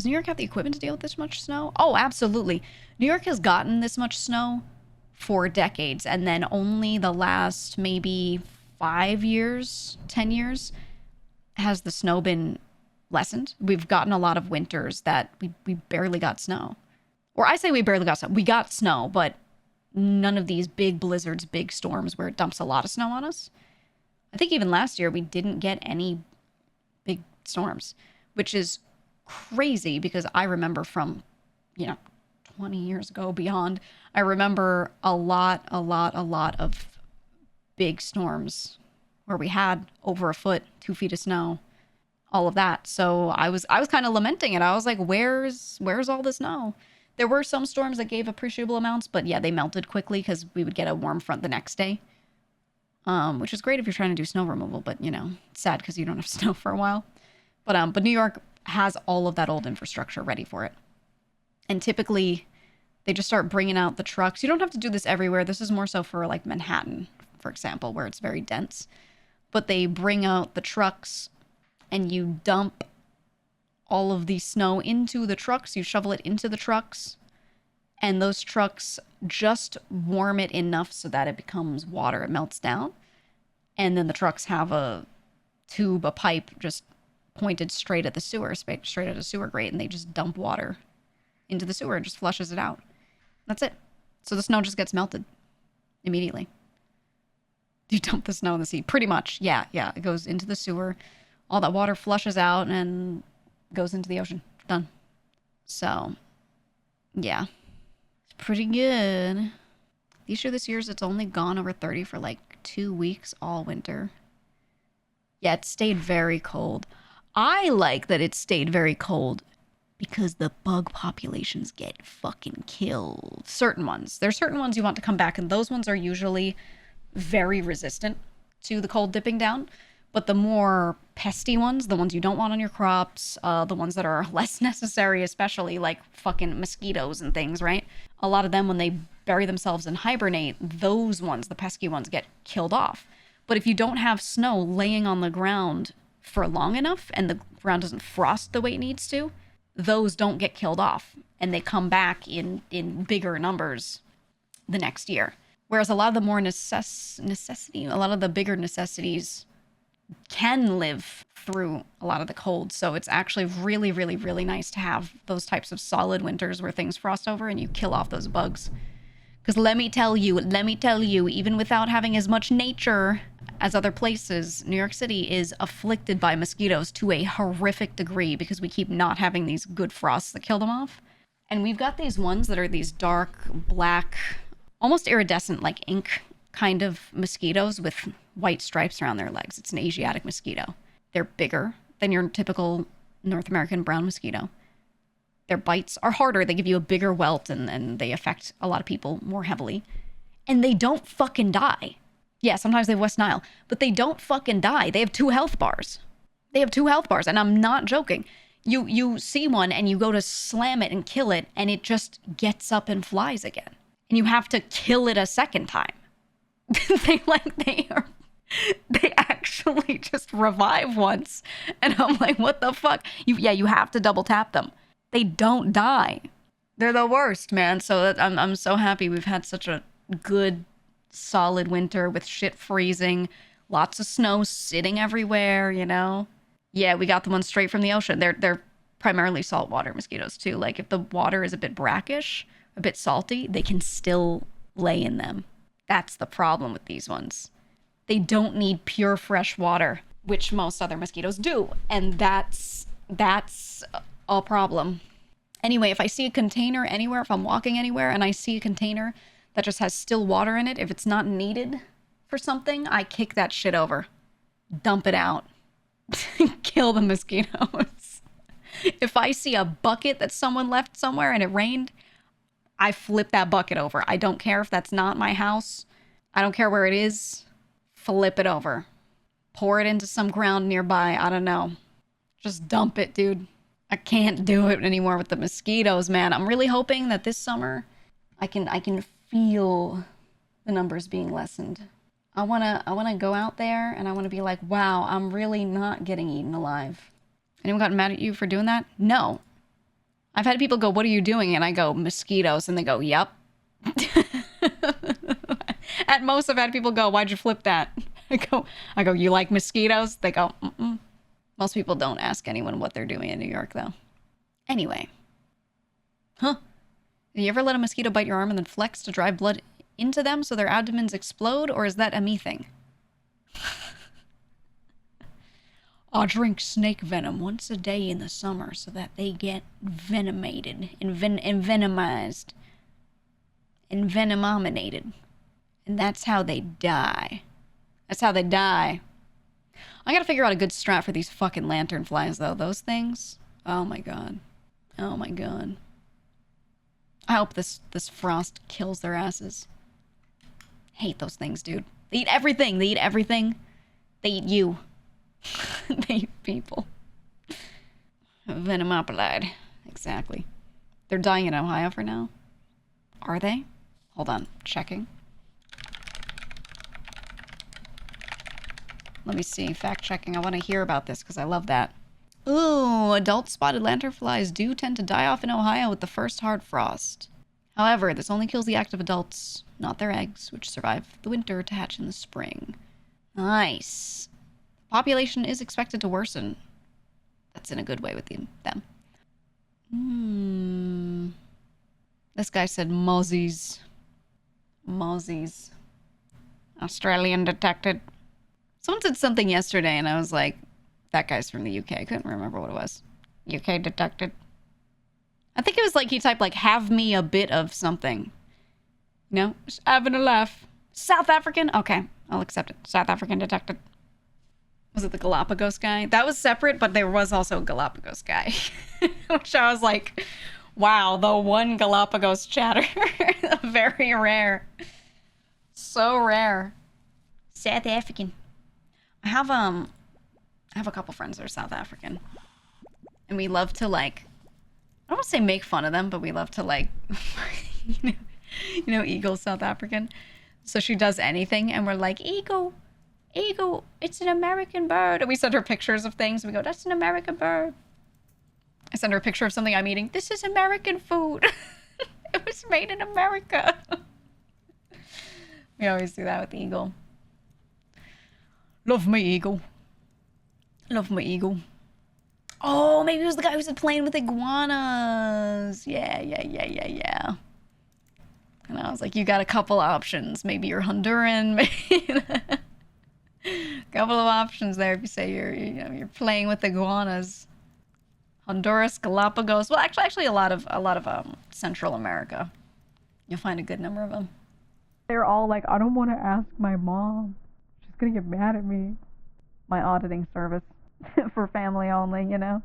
Does New York have the equipment to deal with this much snow? Oh, absolutely. New York has gotten this much snow for decades, and then only the last maybe 5 years, 10 years, has the snow been lessened. We've gotten a lot of winters that we barely got snow. Or I say we barely got snow. We got snow, but none of these big blizzards, big storms where it dumps a lot of snow on us. I think even last year we didn't get any big storms, which is crazy because I remember from, 20 years ago beyond, I remember a lot of big storms where we had over a foot, 2 feet of snow, all of that. So I was kind of lamenting it. I was like, where's all the snow? There were some storms that gave appreciable amounts, but yeah, they melted quickly because we would get a warm front the next day. Which is great if you're trying to do snow removal, but it's sad because you don't have snow for a while. But New York has all of that old infrastructure ready for it. And typically they just start bringing out the trucks. You don't have to do this everywhere. This is more so for like Manhattan, for example, where it's very dense. But they bring out the trucks and you dump all of the snow into the trucks. You shovel it into the trucks. And those trucks just warm it enough so that it becomes water. It melts down. And then the trucks have a tube, a pipe just pointed straight at the sewer, straight at a sewer grate. And they just dump water into the sewer and just flushes it out. That's it. So the snow just gets melted immediately. You dump the snow in the sea. Pretty much. Yeah. It goes into the sewer. All that water flushes out and goes into the ocean. Done. So, yeah. Pretty good. The issue this year is it's only gone over 30 for like 2 weeks all winter. Yeah, it stayed very cold. I like that it stayed very cold because the bug populations get fucking killed. Certain ones. There's certain ones you want to come back, and those ones are usually very resistant to the cold dipping down. But the more pesty ones, the ones you don't want on your crops, the ones that are less necessary, especially like fucking mosquitoes and things, right? A lot of them, when they bury themselves and hibernate, those ones, the pesky ones, get killed off. But if you don't have snow laying on the ground for long enough and the ground doesn't frost the way it needs to, those don't get killed off. And they come back in bigger numbers the next year. Whereas a lot of the more a lot of the bigger necessities can live through a lot of the cold. So it's actually really, really, really nice to have those types of solid winters where things frost over and you kill off those bugs. Because let me tell you, even without having as much nature as other places, New York City is afflicted by mosquitoes to a horrific degree because we keep not having these good frosts that kill them off. And we've got these ones that are these dark, black, almost iridescent, like ink kind of mosquitoes with white stripes around their legs. It's an Asiatic mosquito. They're bigger than your typical North American brown mosquito. Their bites are harder. They give you a bigger welt and they affect a lot of people more heavily. And they don't fucking die. Yeah, sometimes they have West Nile, but they don't fucking die. They have 2 health bars. And I'm not joking. You see one and you go to slam it and kill it and it just gets up and flies again. And you have to kill it a second time. They actually just revive once. And I'm like, what the fuck? You have to double tap them. They don't die. They're the worst, man. So I'm so happy we've had such a good, solid winter with shit freezing, lots of snow sitting everywhere, Yeah, we got the ones straight from the ocean. They're primarily saltwater mosquitoes too. Like if the water is a bit brackish, a bit salty, they can still lay in them. That's the problem with these ones. They don't need pure fresh water, which most other mosquitoes do. And that's a problem. Anyway, if I see a container anywhere, if I'm walking anywhere and I see a container that just has still water in it, if it's not needed for something, I kick that shit over. Dump it out. Kill the mosquitoes. If I see a bucket that someone left somewhere and it rained, I flip that bucket over. I don't care if that's not my house. I don't care where it is. Flip it over. Pour it into some ground nearby. I don't know. Just dump it, dude. I can't do it anymore with the mosquitoes, man. I'm really hoping that this summer I can feel the numbers being lessened. I wanna go out there and I wanna be like, wow, I'm really not getting eaten alive. Anyone gotten mad at you for doing that? No. I've had people go, what are you doing? And I go, mosquitoes. And they go, yep. At most, I've had people go, why'd you flip that? I go, you like mosquitoes? They go, mm-mm. Most people don't ask anyone what they're doing in New York, though. Anyway. Huh. Have you ever let a mosquito bite your arm and then flex to drive blood into them so their abdomens explode? Or is that a me thing? I'll drink snake venom once a day in the summer so that they get venomated, envenomized, envenominated. And that's how they die. That's how they die. I gotta figure out a good strat for these fucking lantern flies, though. Those things. Oh my god. Oh my god. I hope this frost kills their asses. Hate those things, dude. They eat everything. They eat everything. They eat you. They eat people. Venomopolide. Exactly. They're dying in Ohio for now. Are they? Hold on. Checking. Let me see. Fact checking. I want to hear about this because I love that. Ooh, adult spotted lanternflies do tend to die off in Ohio with the first hard frost. However, this only kills the active adults, not their eggs, which survive the winter to hatch in the spring. Nice. The population is expected to worsen. That's in a good way with them. This guy said mozzies. Mozzies. Australian detected. Someone said something yesterday and I was like, that guy's from the UK. I couldn't remember what it was. UK detected. I think it was like he typed like, have me a bit of something. You know? Just having a laugh. South African? Okay, I'll accept it. South African detected. Was it the Galapagos guy? That was separate, but there was also a Galapagos guy. Which I was like, wow, the one Galapagos chatter. Very rare. So rare. South African. I have a couple friends that are South African. And we love to like, I don't want to say make fun of them, but we love to like, you know, Eagle's South African. So she does anything and we're like, Eagle, it's an American bird. And we send her pictures of things. And we go, that's an American bird. I send her a picture of something I'm eating. This is American food. It was made in America. We always do that with the Eagle. Love my Eagle. Love my Eagle. Oh, maybe it was the guy who was playing with iguanas. Yeah. And I was like, you got a couple options. Maybe you're Honduran. Maybe couple of options there if you say you're playing with iguanas. Honduras, Galapagos. Well, actually a lot of Central America. You'll find a good number of them. They're all like, I don't want to ask my mom. She's gonna get mad at me. My auditing service for family only, you know.